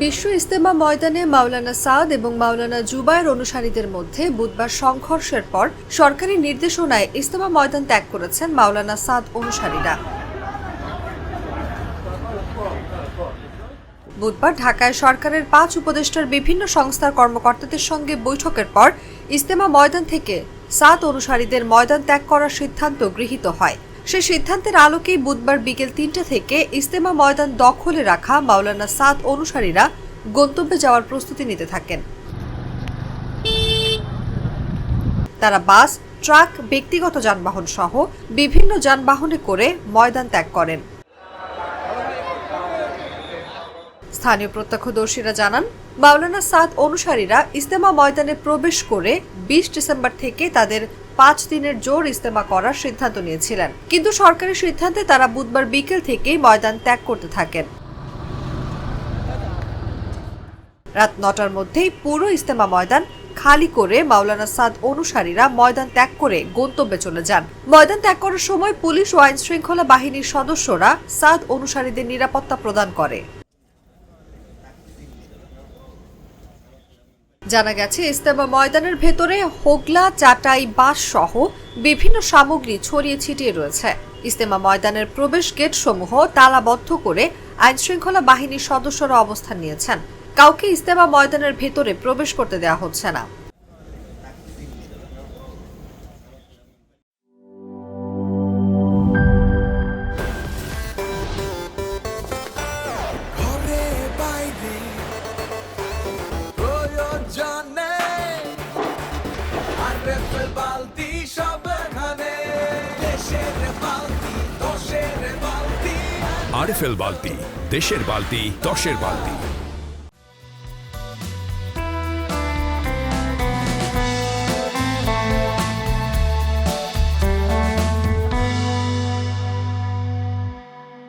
বিশ্ব ইজতেমা ময়দানে মাওলানা সাদ এবং মাওলানা জুবায়ের অনুসারীদের মধ্যে বুধবার সংঘর্ষের পর সরকারি নির্দেশনায় ইজতেমা ময়দান ত্যাগ করেছেন মাওলানা সাদ অনুসারীরা। বুধবার ঢাকায় সরকারের 5 উপদেষ্টার বিভিন্ন সংস্থার কর্মকর্তাদের সঙ্গে বৈঠকের পর ইজতেমা ময়দান থেকে সাদ অনুসারীদের ময়দান ত্যাগ করার সিদ্ধান্ত গৃহীত হয়। সেই সিদ্ধান্তের আলোকেই বুধবার বিকেল 3টা থেকে ইজতেমা ময়দান দখলে রাখা মাওলানা সাদ অনুসারীরা গন্তব্যে যাওয়ার প্রস্তুতি নিতে থাকেন। তারা বাস, ট্রাক, ব্যক্তিগত যানবাহন সহ বিভিন্ন যানবাহনে করে ময়দান ত্যাগ করেন। স্থানীয় প্রত্যক্ষদর্শীরা জানান, মাওলানা সাদ অনুসারীরা ইজতেমা ময়দানে প্রবেশ করে 20 ডিসেম্বর থেকে তাদের 5 দিনের জোর ইজতেমা করার সিদ্ধান্ত নিয়েছিলেন, কিন্তু সরকারি সিদ্ধান্তে তারা বুধবার বিকেল থেকেই ময়দান ত্যাগ করতে থাকেন। রাত 9টার মধ্যেই পুরো ইজতেমা ময়দান খালি করে মাওলানা সাদ অনুসারীরা ময়দান ত্যাগ করে গন্তব্যে চলে যান। ময়দান ত্যাগ করার সময় পুলিশ ও আইন শৃঙ্খলা বাহিনীর সদস্যরা সাদ অনুসারীদের নিরাপত্তা প্রদান করে। জানা গেছে, ইজতেমা ময়দানের ভেতরে হোগলা, চাটাই, বাঁশ সহ বিভিন্ন সামগ্রী ছড়িয়ে ছিটিয়ে রয়েছে। ইজতেমা ময়দানের প্রবেশ গেট সমূহ তালাবদ্ধ করে আইন শৃঙ্খলা বাহিনীর সদস্যরা অবস্থান নিয়েছেন। কাউকে ইজতেমা ময়দানের ভেতরে প্রবেশ করতে দেওয়া হচ্ছে না। আরএফএল বালতি, দেশের বালতি, দশের বালতি।